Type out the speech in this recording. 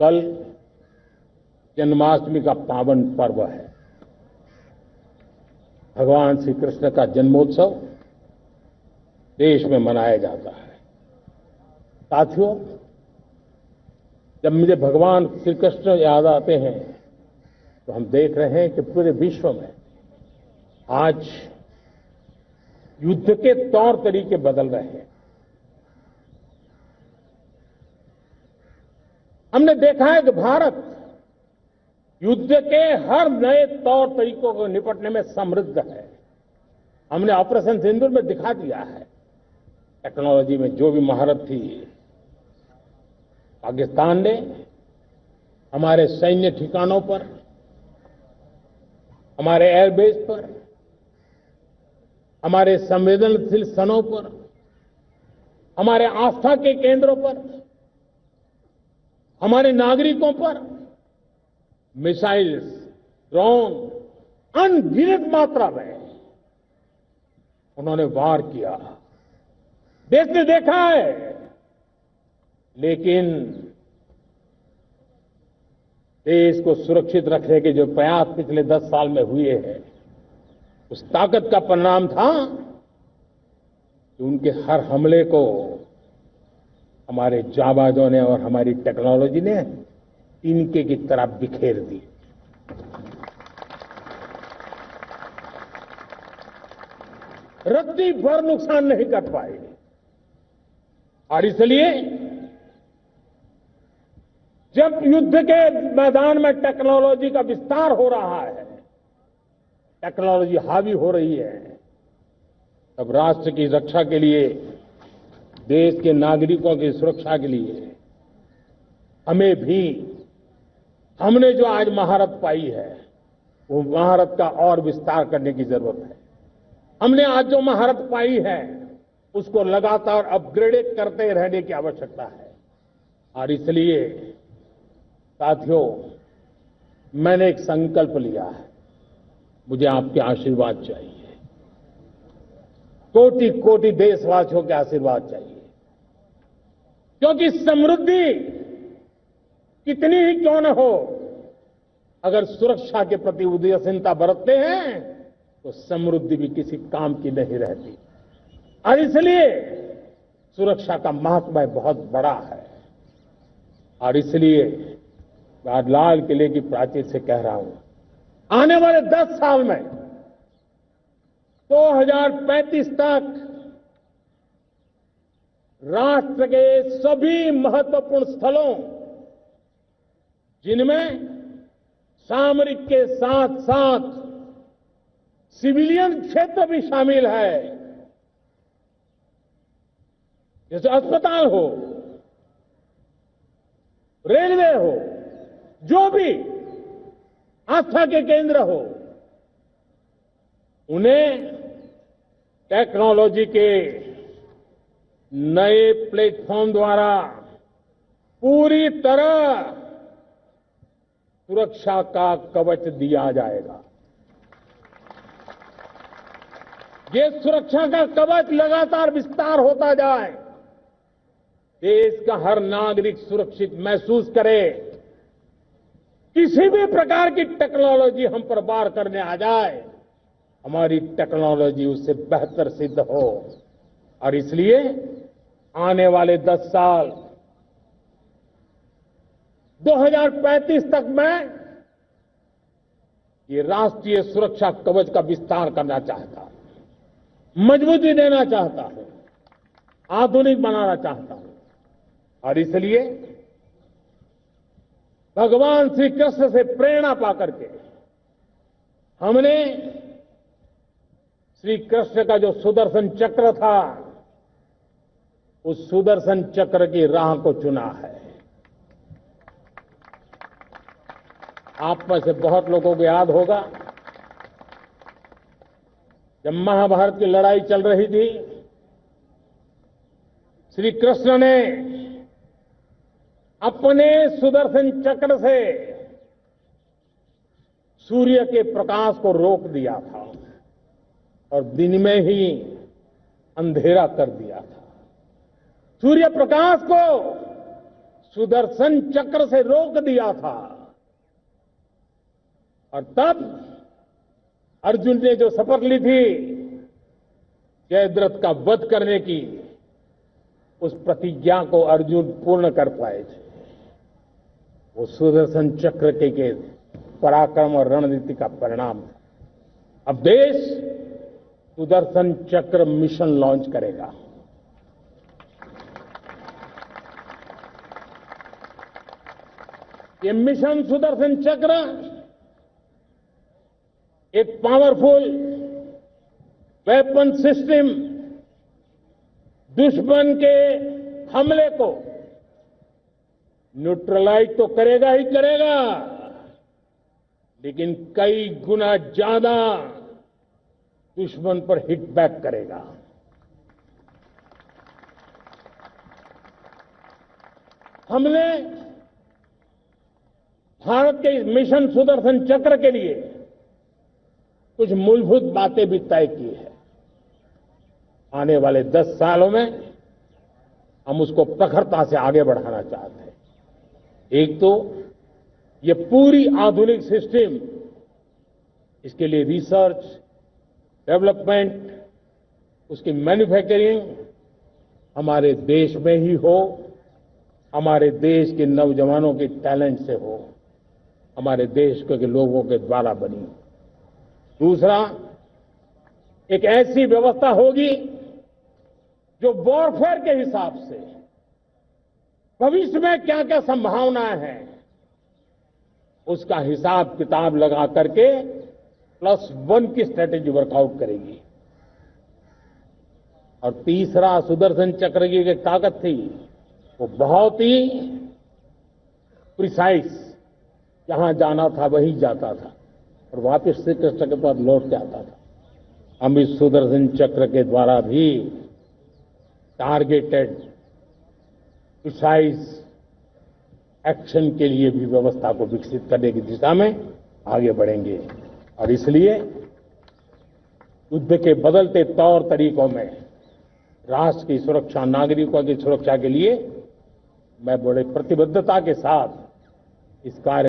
कल जन्माष्टमी का पावन पर्व है। भगवान श्री कृष्ण का जन्मोत्सव देश में मनाया जाता है। साथियों, जब मुझे भगवान श्री कृष्ण याद आते हैं तो हम देख रहे हैं कि पूरे विश्व में आज युद्ध के तौर तरीके बदल रहे हैं। हमने देखा है कि भारत युद्ध के हर नए तौर तरीकों को निपटने में समृद्ध है। हमने ऑपरेशन सिंदूर में दिखा दिया है। टेक्नोलॉजी में जो भी महारत थी, पाकिस्तान ने हमारे सैन्य ठिकानों पर, हमारे एयरबेस पर, हमारे संवेदनशील स्थलों पर, हमारे आस्था के केंद्रों पर, हमारे नागरिकों पर मिसाइल्स, ड्रोन अनगिनत मात्रा में उन्होंने वार किया। देश ने देखा है, लेकिन देश को सुरक्षित रखने के जो प्रयास पिछले 10 साल में हुए हैं, उस ताकत का परिणाम था कि उनके हर हमले को हमारे जाबाजों ने और हमारी टेक्नोलॉजी ने तिनके की तरह बिखेर दी। रत्ती भर नुकसान नहीं कर पाए और इसलिए जब युद्ध के मैदान में टेक्नोलॉजी का विस्तार हो रहा है, टेक्नोलॉजी हावी हो रही है, तब राष्ट्र की रक्षा के लिए, देश के नागरिकों की सुरक्षा के लिए हमें भी, हमने जो आज महारत पाई है, वो महारत का और विस्तार करने की जरूरत है। हमने आज जो महारत पाई है, उसको लगातार अपग्रेड करते रहने की आवश्यकता है। और इसलिए साथियों, मैंने एक संकल्प लिया है। मुझे आपके आशीर्वाद चाहिए, कोटि कोटि देशवासियों के आशीर्वाद चाहिए, क्योंकि समृद्धि कितनी ही क्यों न हो, अगर सुरक्षा के प्रति उदासीनता बरतते हैं तो समृद्धि भी किसी काम की नहीं रहती। और इसलिए सुरक्षा का महत्व बहुत बड़ा है। और इसलिए मैं आज लाल किले की प्राचीर से कह रहा हूं, आने वाले 10 साल में 2035 तक राष्ट्र के सभी महत्वपूर्ण स्थलों, जिनमें सामरिक के साथ साथ सिविलियन क्षेत्र भी शामिल है, जैसे अस्पताल हो, रेलवे हो, जो भी आस्था के केंद्र हो, उन्हें टेक्नोलॉजी के नए प्लेटफॉर्म द्वारा पूरी तरह सुरक्षा का कवच दिया जाएगा। ये सुरक्षा का कवच लगातार विस्तार होता जाए, देश का हर नागरिक सुरक्षित महसूस करे। किसी भी प्रकार की टेक्नोलॉजी हम पर वार करने आ जाए, हमारी टेक्नोलॉजी उससे बेहतर सिद्ध हो। और इसलिए आने वाले 10 साल 2035 तक मैं ये राष्ट्रीय सुरक्षा कवच का विस्तार करना चाहता हूं, मजबूती देना चाहता हूं, आधुनिक बनाना चाहता हूं। और इसलिए भगवान श्री कृष्ण से प्रेरणा पाकर के हमने श्री कृष्ण का जो सुदर्शन चक्र था, उस सुदर्शन चक्र की राह को चुना है। आप में से बहुत लोगों को याद होगा, जब महाभारत की लड़ाई चल रही थी, श्री कृष्ण ने अपने सुदर्शन चक्र से सूर्य के प्रकाश को रोक दिया था और दिन में ही अंधेरा कर दिया था। सूर्य प्रकाश को सुदर्शन चक्र से रोक दिया था। और तब अर्जुन ने जो शपथ ली थी जयद्रथ का वध करने की, उस प्रतिज्ञा को अर्जुन पूर्ण कर पाए थे। वो सुदर्शन चक्र के पराक्रम और रणनीति का परिणाम था। अब देश सुदर्शन चक्र मिशन लॉन्च करेगा। ये मिशन सुदर्शन चक्र एक पावरफुल वेपन सिस्टम दुश्मन के हमले को न्यूट्रलाइज तो करेगा ही करेगा, लेकिन कई गुना ज्यादा दुश्मन पर हिट बैक करेगा। हमने भारत के इस मिशन सुदर्शन चक्र के लिए कुछ मूलभूत बातें भी तय की है। आने वाले 10 सालों में हम उसको प्रखरता से आगे बढ़ाना चाहते हैं। एक तो ये पूरी आधुनिक सिस्टम, इसके लिए रिसर्च, डेवलपमेंट, उसकी मैन्युफैक्चरिंग हमारे देश में ही हो, हमारे देश के नौजवानों के टैलेंट से हो, हमारे देश के लोगों के द्वारा बनी। दूसरा, एक ऐसी व्यवस्था होगी जो वॉरफेयर के हिसाब से भविष्य में क्या क्या संभावनाएं हैं उसका हिसाब किताब लगा करके +1 की स्ट्रेटेजी वर्कआउट करेगी। और तीसरा, सुदर्शन चक्र की एक ताकत थी, वो बहुत ही प्रिसाइज, जहां जाना था वहीं जाता था और वापस श्री कृष्ण के पास लौट के आता था। हम इस सुदर्शन चक्र के द्वारा भी टारगेटेड प्रिसाइज एक्शन के लिए भी व्यवस्था को विकसित करने की दिशा में आगे बढ़ेंगे। और इसलिए युद्ध के बदलते तौर तरीकों में राष्ट्र की सुरक्षा, नागरिकों की सुरक्षा के लिए मैं बड़े प्रतिबद्धता के साथ इस कार्य